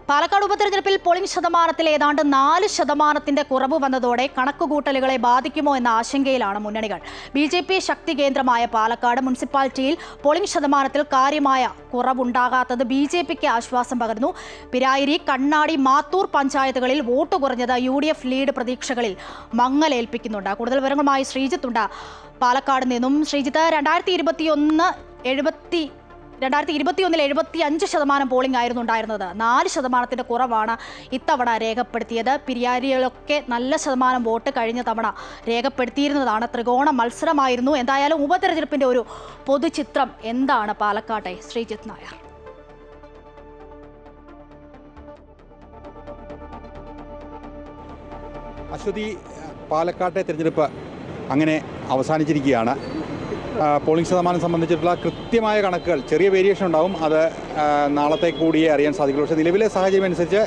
പാലക്കാട് ഉപതെരഞ്ഞെടുപ്പിൽ പോളിംഗ് ശതമാനത്തിൽ ഏതാണ്ട് 4% കുറവ് വന്നതോടെ കണക്കുകൂട്ടലുകളെ ബാധിക്കുമോ എന്ന ആശങ്കയിലാണ് മുന്നണികൾ. ബി.ജെ.പി ശക്തി കേന്ദ്രമായ പാലക്കാട് മുനിസിപ്പാലിറ്റിയിൽ പോളിംഗ് ശതമാനത്തിൽ കാര്യമായ കുറവുണ്ടാകാത്തത് ബി.ജെ.പിക്ക് ആശ്വാസം പകരുന്നു. പിരായിരി, കണ്ണാടി, മാത്തൂർ പഞ്ചായത്തുകളിൽ വോട്ട് കുറഞ്ഞത് UDF ലീഡ് പ്രതീക്ഷകളിൽ മങ്ങലേൽപ്പിക്കുന്നുണ്ട്. കൂടുതൽ വിവരങ്ങളുമായി ശ്രീജിത്തുണ്ട് പാലക്കാട് നിന്നും. ശ്രീജിത്ത്, 2021 75% പോളിംഗ് ആയിരുന്നു ഉണ്ടായിരുന്നത്. 4% കുറവാണ് ഇത്തവണ രേഖപ്പെടുത്തിയത്. പിരിയാരികളൊക്കെ നല്ല ശതമാനം വോട്ട് കഴിഞ്ഞ തവണ രേഖപ്പെടുത്തിയിരുന്നതാണ്. ത്രികോണ മത്സരമായിരുന്നു. എന്തായാലും ഉപതെരഞ്ഞെടുപ്പിന്റെ ഒരു പൊതുചിത്രം എന്താണ് പാലക്കാട്ടെ? ശ്രീജിത്ത് നായർ. അശ്വതി, പാലക്കാട്ടെ തിരഞ്ഞെടുപ്പ് അങ്ങനെ അവസാനിച്ചിരിക്കുകയാണ്. പോളിംഗ് ശതമാനം സംബന്ധിച്ചിട്ടുള്ള കൃത്യമായ കണക്കുകൾ, ചെറിയ വേരിയേഷൻ ഉണ്ടാവും, അത് നാളത്തേക്ക് കൂടിയേ അറിയാൻ സാധിക്കുള്ളൂ. പക്ഷേ നിലവിലെ സാഹചര്യം അനുസരിച്ച്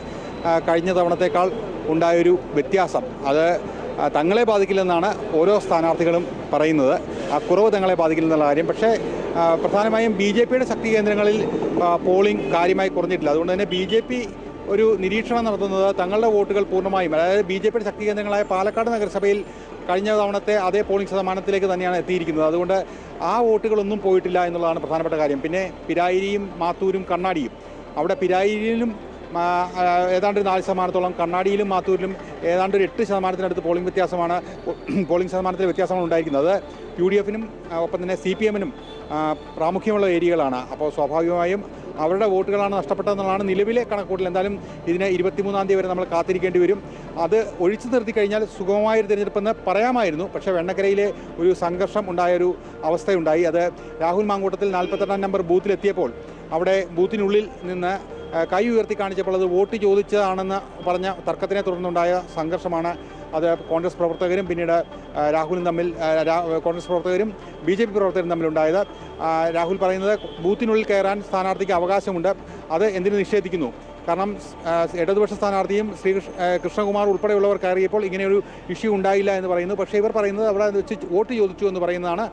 കഴിഞ്ഞ തവണത്തേക്കാൾ ഉണ്ടായൊരു വ്യത്യാസം അത് തങ്ങളെ ബാധിക്കില്ലെന്നാണ് ഓരോ സ്ഥാനാർത്ഥികളും പറയുന്നത്. ആ കുറവ് തങ്ങളെ ബാധിക്കില്ലെന്നുള്ള കാര്യം. പക്ഷേ പ്രധാനമായും BJPയുടെ ശക്തി കേന്ദ്രങ്ങളിൽ പോളിംഗ് കാര്യമായി കുറഞ്ഞിട്ടില്ല. അതുകൊണ്ട് തന്നെ BJP ഒരു നിരീക്ഷണം നടത്തുന്നത് തങ്ങളുടെ വോട്ടുകൾ പൂർണ്ണമായും, അതായത് BJPയുടെ ശക്തി കേന്ദ്രങ്ങളായ പാലക്കാട് നഗരസഭയിൽ കഴിഞ്ഞ തവണത്തെ അതേ പോളിംഗ് ശതമാനത്തിലേക്ക് തന്നെയാണ് എത്തിയിരിക്കുന്നത്. അതുകൊണ്ട് ആ വോട്ടുകളൊന്നും പോയിട്ടില്ല എന്നുള്ളതാണ് പ്രധാനപ്പെട്ട കാര്യം. പിന്നെ പിരായിരിയും മാത്തൂരും കണ്ണാടിയും, അവിടെ പിരായിരിയിലും ഏതാണ്ട് 4%, കണ്ണാടിയിലും മാത്തൂരിലും ഏതാണ്ട് ഒരു 8% പോളിംഗ് ശതമാനത്തിൽ വ്യത്യാസമാണ് ഉണ്ടായിരിക്കുന്നത്. അത് UDFനും ഒപ്പം തന്നെ CPMനും പ്രാമുഖ്യമുള്ള ഏരിയകളാണ്. അപ്പോൾ സ്വാഭാവികമായും അവരുടെ വോട്ടുകളാണ് നഷ്ടപ്പെട്ടതെന്നുള്ളതാണ് നിലവിലെ കണക്കൂട്ടൽ. എന്തായാലും ഇതിന് 23-ാം തീയതി വരെ നമ്മൾ കാത്തിരിക്കേണ്ടി വരും. അത് ഒഴിച്ചു നിർത്തി കഴിഞ്ഞാൽ സുഗമമായൊരു തിരഞ്ഞെടുപ്പെന്ന് പറയാമായിരുന്നു. പക്ഷേ വെണ്ണക്കരയിലെ ഒരു സംഘർഷം ഉണ്ടായൊരു അവസ്ഥയുണ്ടായി. അത് രാഹുൽ മാങ്കൂട്ടത്തിൽ 42-ാം നമ്പർ ബൂത്തിലെത്തിയപ്പോൾ അവിടെ ബൂത്തിനുള്ളിൽ നിന്ന് കൈ ഉയർത്തി കാണിച്ചപ്പോൾ അത് വോട്ട് ചോദിച്ചതാണെന്ന് പറഞ്ഞ തർക്കത്തിനെ തുടർന്നുണ്ടായ സംഘർഷമാണ്. അത് കോൺഗ്രസ് പ്രവർത്തകരും പിന്നീട് രാഹുലും തമ്മിൽ, കോൺഗ്രസ് പ്രവർത്തകരും BJP പ്രവർത്തകരും തമ്മിലുണ്ടായത്. രാഹുൽ പറയുന്നത് ബൂത്തിനുള്ളിൽ കയറാൻ സ്ഥാനാർത്ഥിക്ക് അവകാശമുണ്ട്, അത് എന്തിനു നിഷേധിക്കുന്നു? കാരണം ഇടതുപക്ഷ സ്ഥാനാർത്ഥിയും കൃഷ്ണകുമാർ ഉൾപ്പെടെയുള്ളവർ കയറിയപ്പോൾ ഇങ്ങനെയൊരു ഇഷ്യൂ ഉണ്ടായില്ല എന്ന് പറയുന്നു. പക്ഷേ ഇവർ പറയുന്നത് അവിടെ വെച്ച് വോട്ട് ചോദിച്ചു എന്ന് പറയുന്നതാണ്.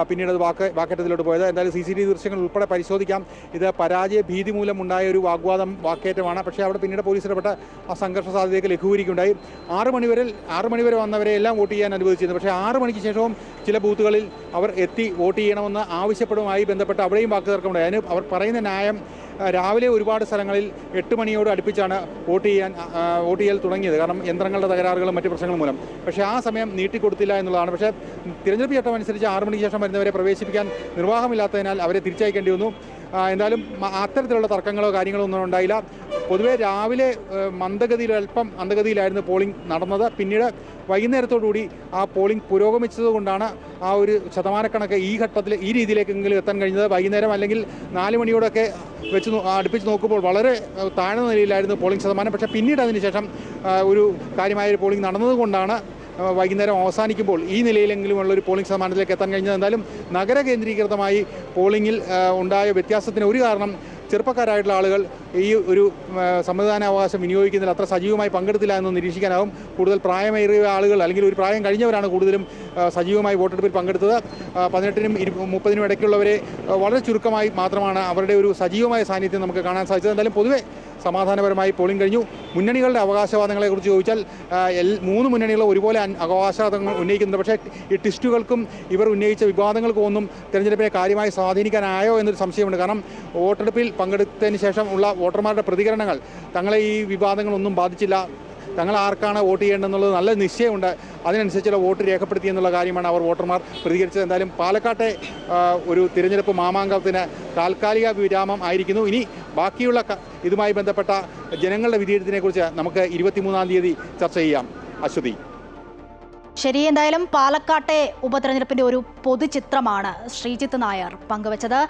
പിന്നീട് അത് വാക്കേറ്റത്തിലോട്ട് പോയത്. എന്തായാലും CCTV ദൃശ്യങ്ങൾ ഉൾപ്പെടെ പരിശോധിക്കാം. ഇത് പരാജയ ഭീതി മൂലം ഉണ്ടായ ഒരു വാക്കേറ്റമാണ്. പക്ഷേ അവിടെ പിന്നീട് പോലീസ് ഇടപെട്ട ആ സംഘർഷ സാധ്യതയ്ക്ക് ലഘൂകരിക്കുകയുണ്ടായി. 6 മണി വരെ വന്നവരെ എല്ലാം വോട്ട് ചെയ്യാൻ അനുവദിച്ചിരുന്നു. പക്ഷേ 6 മണിക്ക് ശേഷവും ചില ബൂത്തുകളിൽ അവർ എത്തി വോട്ട് ചെയ്യണമെന്ന് ആവശ്യപ്പെടുമായി ബന്ധപ്പെട്ട് അവിടെയും വാക്കുതർക്കമുണ്ടായി. അതിന് അവർ പറയുന്ന ന്യായം, രാവിലെ ഒരുപാട് സ്ഥലങ്ങളിൽ 8 മണിയോട് അടുപ്പിച്ചാണ് വോട്ട് ചെയ്യൽ തുടങ്ങിയത്. കാരണം യന്ത്രങ്ങളുടെ തകരാറുകളും മറ്റു പ്രശ്നങ്ങളും മൂലം. പക്ഷേ ആ സമയം നീട്ടിക്കൊടുത്തില്ല എന്നുള്ളതാണ്. പക്ഷേ തിരഞ്ഞെടുപ്പ് ചട്ടം അനുസരിച്ച് 6 മണിക്ക് ശേഷം വരുന്നവരെ പ്രവേശിപ്പിക്കാൻ നിർവാഹമില്ലാത്തതിനാൽ അവരെ തിരിച്ചയക്കേണ്ടി വന്നു. എന്തായാലും അത്തരത്തിലുള്ള തർക്കങ്ങളോ കാര്യങ്ങളോ ഒന്നും ഉണ്ടായില്ല. പൊതുവെ രാവിലെ അല്പം മന്ദഗതിയിലായിരുന്നു പോളിംഗ് നടന്നത്. പിന്നീട് വൈകുന്നേരത്തോടുകൂടി ആ പോളിംഗ് പുരോഗമിച്ചതുകൊണ്ടാണ് ആ ഒരു ശതമാനക്കണക്ക് ഈ ഘട്ടത്തിൽ ഈ രീതിയിലേക്കെങ്കിലും എത്താൻ കഴിഞ്ഞത്. വൈകുന്നേരം അല്ലെങ്കിൽ 4 മണിയോടൊക്കെ അടുപ്പിച്ച് നോക്കുമ്പോൾ വളരെ താഴ്ന്ന നിലയിലായിരുന്നു പോളിംഗ് ശതമാനം. പക്ഷേ പിന്നീട് അതിനുശേഷം ഒരു കാര്യമായൊരു പോളിംഗ് നടന്നതുകൊണ്ടാണ് വൈകുന്നേരം അവസാനിക്കുമ്പോൾ ഈ നിലയിലെങ്കിലുമുള്ളൊരു പോളിംഗ് ശതമാനത്തിലേക്ക് എത്താൻ കഴിഞ്ഞത്. എന്തായാലും നഗര കേന്ദ്രീകൃതമായി പോളിംഗിൽ ഉണ്ടായ വ്യത്യാസത്തിന് ഒരു കാരണം ചെറുപ്പക്കാരായിട്ടുള്ള ആളുകൾ ഈ ഒരു സമ്മതിദാനാവകാശം വിനിയോഗിക്കുന്നതിൽ അത്ര സജീവമായി പങ്കെടുത്തില്ല എന്ന് നിരീക്ഷിക്കാനാവും. കൂടുതൽ പ്രായമേറിയ ആളുകൾ അല്ലെങ്കിൽ ഒരു പ്രായം കഴിഞ്ഞവരാണ് കൂടുതലും സജീവമായി വോട്ടെടുപ്പിൽ പങ്കെടുത്തത്. 18-നും 30-നും ഇടയ്ക്കുള്ളവരെ വളരെ ചുരുക്കമായി മാത്രമാണ് അവരുടെ ഒരു സജീവമായ സാന്നിധ്യം നമുക്ക് കാണാൻ സാധിച്ചത്. എന്തായാലും പൊതുവെ സമാധാനപരമായി പോളിംഗ് കഴിഞ്ഞു. മുന്നണികളുടെ അവകാശവാദങ്ങളെക്കുറിച്ച് ചോദിച്ചാൽ 3 മുന്നണികളും ഒരുപോലെ അവകാശവാദങ്ങൾ ഉന്നയിക്കുന്നുണ്ട്. പക്ഷേ ഈ ടിസ്റ്റുകൾക്കും ഇവർ ഉന്നയിച്ച വിവാദങ്ങൾക്കും ഒന്നും തെരഞ്ഞെടുപ്പിനെ കാര്യമായി സ്വാധീനിക്കാനായോ എന്നൊരു സംശയമുണ്ട്. കാരണം വോട്ടെടുപ്പിൽ പങ്കെടുത്തതിന് ശേഷം ഉള്ള വോട്ടർമാരുടെ പ്രതികരണങ്ങൾ തങ്ങളെ ഈ വിവാദങ്ങളൊന്നും ബാധിച്ചില്ല, തങ്ങൾ ആർക്കാണ് വോട്ട് ചെയ്യേണ്ടതെന്നുള്ളത് നല്ല നിശ്ചയമുണ്ട്, അതിനനുസരിച്ചുള്ള വോട്ട് രേഖപ്പെടുത്തി എന്നുള്ള കാര്യമാണ് വോട്ടർമാർ പ്രതികരിച്ചത്. എന്തായാലും പാലക്കാട്ടെ ഒരു തിരഞ്ഞെടുപ്പ് മാമാങ്കത്തിന് താൽക്കാലിക വിരാമം ആയിരിക്കുന്നു. ഇനി ബാക്കിയുള്ള ഇതുമായി ബന്ധപ്പെട്ട ജനങ്ങളുടെ വിധിയെഴുത്തിനെക്കുറിച്ച് നമുക്ക് 23-ാം തീയതി ചർച്ച ചെയ്യാം. അശ്വതി. ശരി, എന്തായാലും പാലക്കാട്ടെ ഉപതെരഞ്ഞെടുപ്പിന്റെ ഒരു പൊതുചിത്രമാണ് ശ്രീജിത്ത് നായർ പങ്കുവച്ചത്.